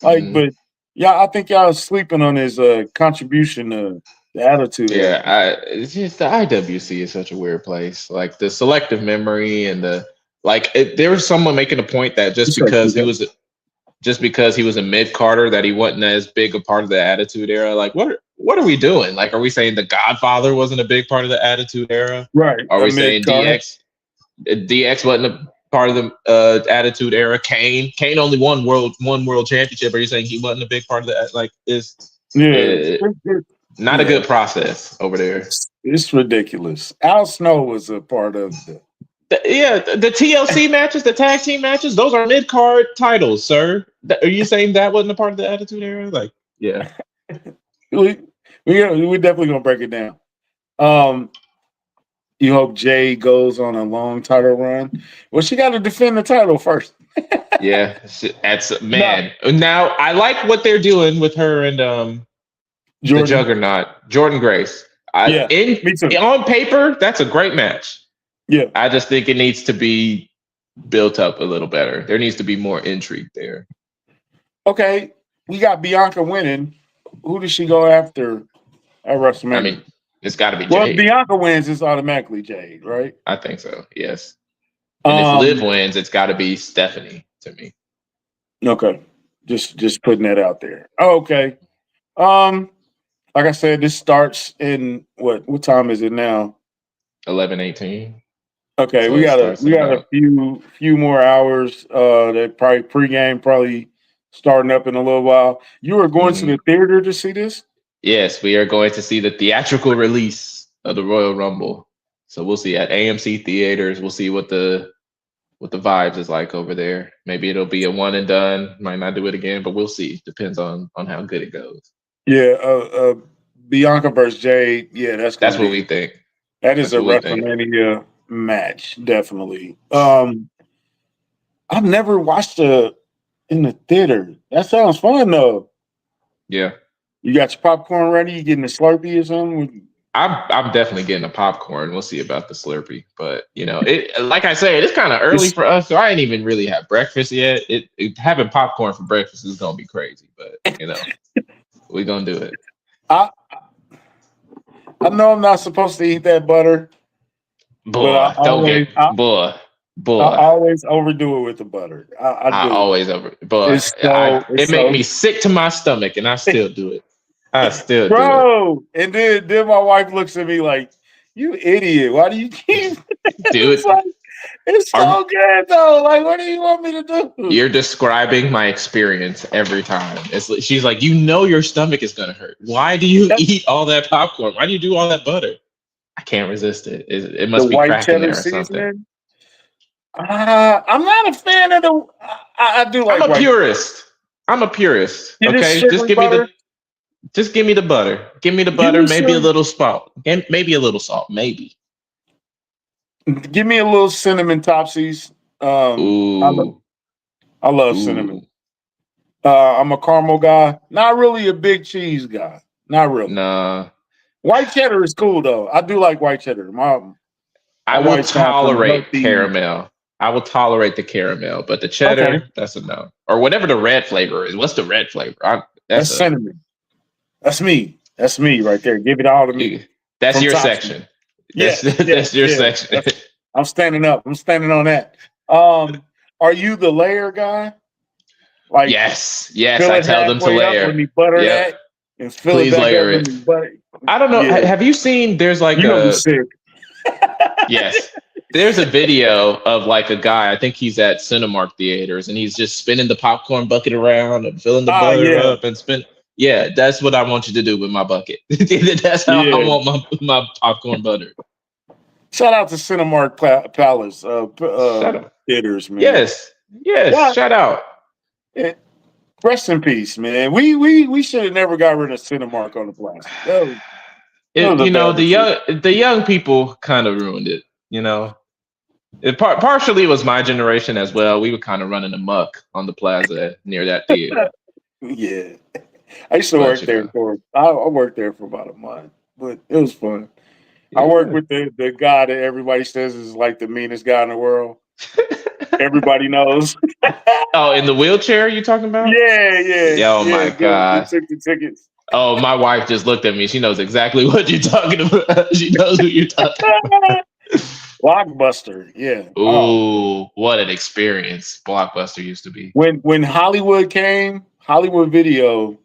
A: But yeah, I think y'all are sleeping on his contribution to the Attitude Era.
B: It's just the IWC is such a weird place. Like the selective memory and there was someone making a point that just because he was a mid Carter that he wasn't as big a part of the Attitude Era. Like what are we doing? Like, are we saying the Godfather wasn't a big part of the Attitude Era?
A: Right.
B: Are we saying DX wasn't a part of the Attitude Era? Kane only won world championship. Are you saying he wasn't a big part of that? Like, not a good process over there.
A: It's ridiculous. Al Snow was a part of the
B: TLC matches, the tag team matches, those are mid-card titles, sir. Are you saying that wasn't a part of the Attitude Era? Like, yeah.
A: we definitely gonna break it down. You hope Jay goes on a long title run. Well, she got to defend the title first.
B: Yeah, that's man. No. Now I like what they're doing with her and the Juggernaut, Jordan Grace. Me too. On paper, that's a great match.
A: Yeah,
B: I just think it needs to be built up a little better. There needs to be more intrigue there.
A: Okay, we got Bianca winning. Who does she go after at WrestleMania?
B: I mean, it's got to be Jade.
A: Well, if Bianca wins, it's automatically Jade, right?
B: I think so. Yes. And if Liv wins, it's got to be Stephanie to me.
A: Okay, just putting that out there. Okay. Like I said, this starts in what time is it now?
B: 11:18.
A: Okay,
B: so
A: we got a few more hours. That probably pregame probably starting up in a little while. You are going to the theater to see this?
B: Yes, we are going to see the theatrical release of the Royal Rumble. So we'll see at AMC theaters. We'll see what the vibes is like over there. Maybe it'll be a one and done. Might not do it again, but we'll see. Depends on how good it goes.
A: Yeah, Bianca versus Jade. Yeah, that's
B: what we think.
A: That is a WrestleMania match, definitely. I've never watched in the theater. That sounds fun though.
B: Yeah.
A: You got your popcorn ready? You getting a Slurpee or something?
B: I'm definitely getting a popcorn. We'll see about the Slurpee, but like I said, it's kind of early for us, so I ain't even really had breakfast yet. Having popcorn for breakfast is gonna be crazy, but we're gonna do it.
A: I know I'm not supposed to eat that butter,
B: boy. I
A: always overdo it with the butter. I
B: always it makes me sick to my stomach, and I still do it. I still do it.
A: And then my wife looks at me like, "You idiot! Why do you keep?"
B: Dude,
A: it's so good though. Like, what do you want me to do?
B: You're describing my experience every time. She's like, your stomach is gonna hurt. Why do you eat all that popcorn? Why do you do all that butter? I can't resist it. It must be crack in there or something.
A: I'm not a fan of the. I do like.
B: I'm a purist. Okay, just give me the butter. Give me the butter. Maybe a little salt. Maybe a little salt. Maybe.
A: Give me a little cinnamon Topsies.
B: Ooh.
A: I love cinnamon. I'm a caramel guy. Not really a big cheese guy. Not really.
B: Nah.
A: White cheddar is cool though. I do like white cheddar.
B: I will tolerate caramel. I will tolerate the caramel, but the cheddar, that's a no. Or whatever the red flavor is. What's the red flavor?
A: That's cinnamon. That's me. That's me right there. Give it all to me.
B: That's your section. That's your section.
A: I'm standing up. I'm standing on that. Are you the layer guy? Like
B: yes. I tell them to layer.
A: Let me butter that and fill
B: Please
A: it back
B: layer
A: up.
B: it. I don't know. Yeah. Have you seen? There's like yes. There's a video of like a guy. I think he's at Cinemark theaters, and he's just spinning the popcorn bucket around and filling the butter up and spin. Yeah, that's what I want you to do with my bucket. That's how I want my popcorn butter.
A: Shout out to Cinemark Palace theaters, man.
B: Yes. Shout out.
A: Rest in peace, man. We should have never got rid of Cinemark on the plastic. It was a bad decision.
B: The young people kind of ruined it. You know, partially it was my generation as well. We were kind of running amok on the plaza near that theater.
A: Yeah, I used to
B: But
A: work there for. I worked there for about a month, but it was fun. I worked
B: yeah.
A: with the guy that everybody says is like the meanest guy in the world. Everybody knows.
B: Oh, in the wheelchair you talking about? Yeah, oh
A: Yeah.
B: my
A: They
B: god.
A: took the tickets.
B: Oh, my wife just looked at me. She knows exactly what you're talking about. She knows who you're talking
A: Blockbuster, yeah.
B: about.
A: Oh,
B: Ooh, what an experience Blockbuster used to be.
A: when Hollywood came, Hollywood Video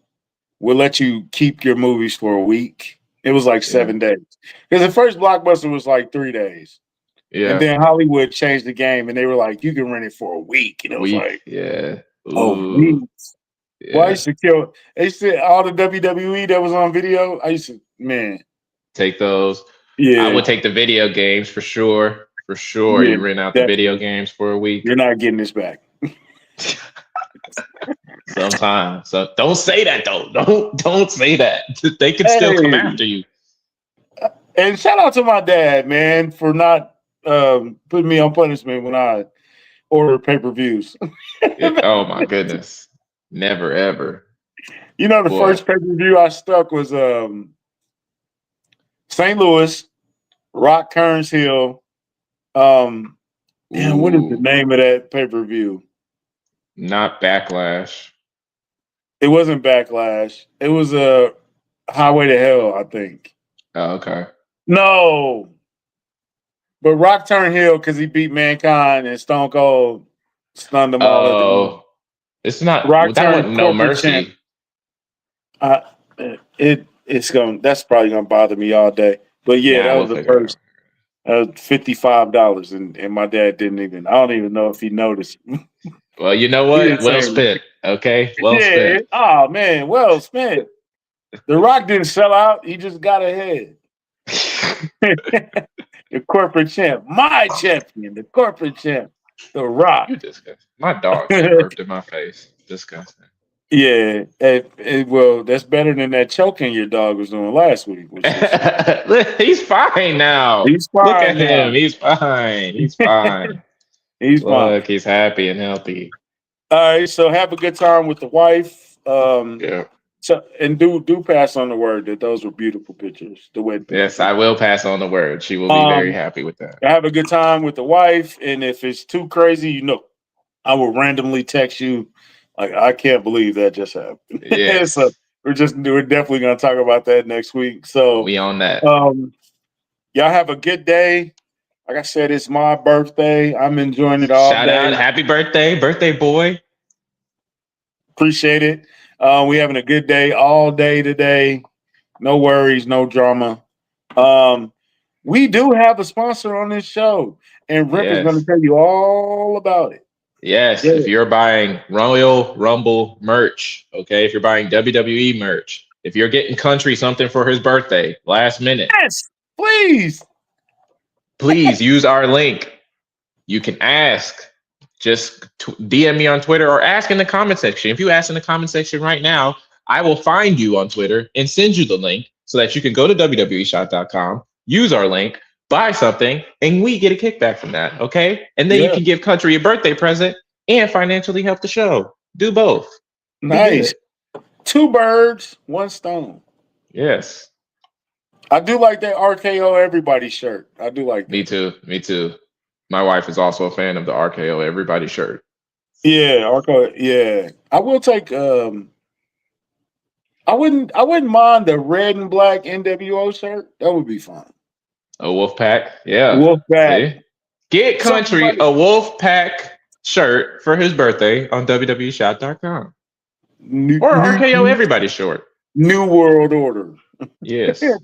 A: will let you keep your movies for a week. It was like
B: Yeah.
A: 7 days because the first Blockbuster was like 3 days, and
B: Yeah.
A: then Hollywood changed the game, and they were like, you can rent it for a week, and it was
B: Week.
A: like
B: Yeah.
A: a
B: Ooh.
A: week. Well, I
B: Yeah.
A: used to kill. I used to all the WWE that was on video. I used to, man,
B: Take those. I
A: yeah,
B: would take the video games for sure. For sure.
A: yeah,
B: You rent out the video
A: definitely.
B: games for a week.
A: You're not getting this back.
B: Sometimes. So don't say that though. Don't say that. They can still come
A: Hey,
B: after you.
A: and shout out to my dad, man, for not putting me on punishment when I order pay-per-views.
B: Oh my goodness. Never ever.
A: You know, the
B: Boy.
A: first pay-per-view I stuck was St. Louis, Rock Kearns Hill. Damn, what is the
B: Ooh.
A: name of that pay-per-view?
B: Not backlash.
A: It wasn't Backlash. It was a Highway to Hell, I think.
B: Oh, okay.
A: No, but Rock turned heel because he beat Mankind and Stone Cold stunned them all at the ring.
B: Oh, it's not
A: Rock
B: that
A: turned
B: wasn't no
A: corporate champ.
B: mercy.
A: Uh, it's gonna bother me all day. But yeah,
B: Nah,
A: that
B: we'll
A: was the
B: figure it out.
A: first. $55, and my dad didn't even. I don't even know if he noticed.
B: Well, you know
A: He
B: what?
A: didn't say
B: Well
A: anything.
B: spent. Okay. Well
A: Yeah.
B: spent.
A: Oh man, well spent. The Rock didn't sell out. He just got ahead. The corporate champ, my champion, the corporate champ, The Rock.
B: You disgusting. My dog just burped in my face. Disgusting.
A: Yeah, well, that's better than that choking your dog was doing last week, which was
B: He's fine now.
A: he's
B: Look
A: fine
B: at
A: now.
B: him. He's fine. He's fine.
A: He's fine.
B: Look, he's happy and healthy.
A: All right, so have a good time with the wife.
B: Yeah.
A: So and do pass on the word that those were beautiful pictures. The wedding
B: Yes,
A: pictures.
B: I will pass on the word. She will be very happy with that.
A: Have a good time with the wife, and if it's too crazy, I will randomly text you. Like I can't believe that just happened. So
B: Yes.
A: we're definitely gonna talk about that next week. So
B: We on that.
A: y'all have a good day. Like I said, it's my birthday. I'm enjoying it all
B: Shout out.
A: day.
B: Happy birthday. Birthday boy.
A: Appreciate it. We having a good day all day today. No worries, no drama. We do have a sponsor on this show, and Rimp is going to
B: Yes.
A: tell you all about it.
B: Yes.
A: Yeah.
B: If you're buying Royal Rumble merch, okay, if you're buying WWE merch, if you're getting Country something for his birthday last minute,
A: Yes, please.
B: please use our link. You can ask. Just DM me on Twitter or ask in the comment section. If you ask in the comment section right now, I will find you on Twitter and send you the link so that you can go to wweshop.com, use our link, buy something, and we get a kickback from that. Okay. And then you
A: Yeah,
B: can give Country a birthday present and financially help the show. Do both. Be
A: nice.
B: good.
A: 2 birds, 1 stone.
B: Yes.
A: I do like that RKO Everybody shirt. I do like that.
B: Me too. Me too. My wife is also a fan of the RKO Everybody shirt.
A: Yeah, RKO. Yeah, I will take. I wouldn't mind the red and black NWO shirt. That would be fun.
B: A wolf pack. Yeah.
A: Wolfpack.
B: See? Get Country
A: Somebody.
B: a wolf pack shirt for his birthday on www.shop.com. Or RKO Everybody short.
A: New World Order.
B: Yes.
A: Okay,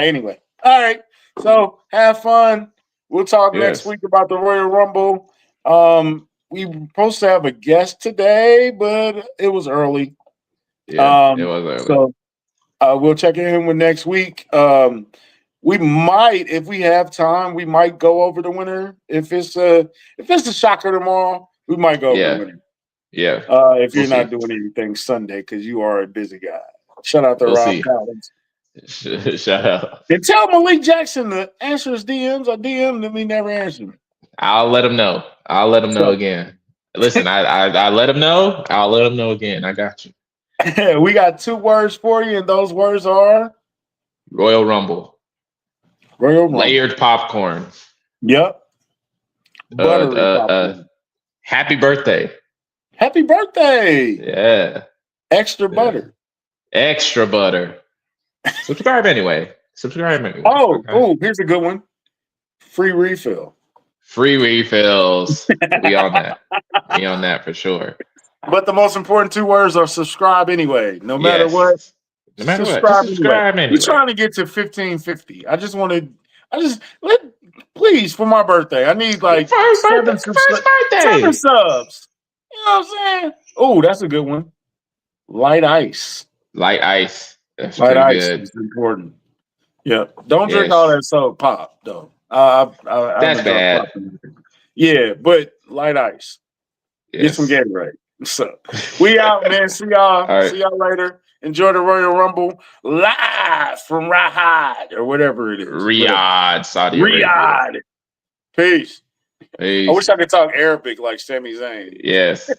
A: anyway. All right. So have fun. We'll talk next
B: Yes.
A: week about the Royal Rumble. We were supposed to have a guest today, but it was early.
B: Yeah, it was early.
A: So we'll check in with next week. We might, if we have time, we might go over the winner. If it's a shocker tomorrow, we might go over the winner.
B: Yeah.
A: If
B: We'll
A: you're not
B: see.
A: doing anything Sunday, because you are a busy guy. Shout out to
B: We'll
A: Rob
B: see.
A: Collins.
B: Shout out.
A: And tell Malik Jackson to answer his DMs. I DM'd him, he never answered.
B: I'll let him know. I'll let him know
A: So-
B: again. Listen, I let him know. I'll let him know again. I got you.
A: We got 2 words for you, and those words are
B: Royal Rumble.
A: Royal Rumble.
B: Layered popcorn.
A: Yep. Buttery popcorn.
B: Happy birthday.
A: Happy birthday.
B: Yeah.
A: Extra butter.
B: Extra butter. Subscribe anyway.
A: Oh,
B: Okay.
A: here's a good one. Free refill.
B: Free refills. We on that. We on that for sure.
A: But the most important 2 words are subscribe anyway. No matter
B: Yes.
A: what.
B: No matter what.
A: Subscribe
B: Just subscribe anyway.
A: We're trying to get to 1550. Please, for my birthday. I need like
B: First
A: 7
B: birthday. First birthday.
A: 7 subs. You know what I'm saying? Oh, that's a good one. Light ice.
B: Light ice. That's
A: Light
B: pretty
A: ice
B: good.
A: is important. Yeah. Don't drink
B: Yes.
A: all that soda pop, though. I
B: That's
A: haven't drunk
B: bad.
A: pop. Yeah, but light ice. Get some
B: Yes.
A: Gatorade. So we out, man. See y'all.
B: All right.
A: See y'all later. Enjoy the Royal Rumble live from Riyadh or whatever it is.
B: Riyadh, Saudi Arabia.
A: Riyadh. Peace.
B: Peace.
A: I wish I could talk Arabic like Sami Zayn.
B: Yes.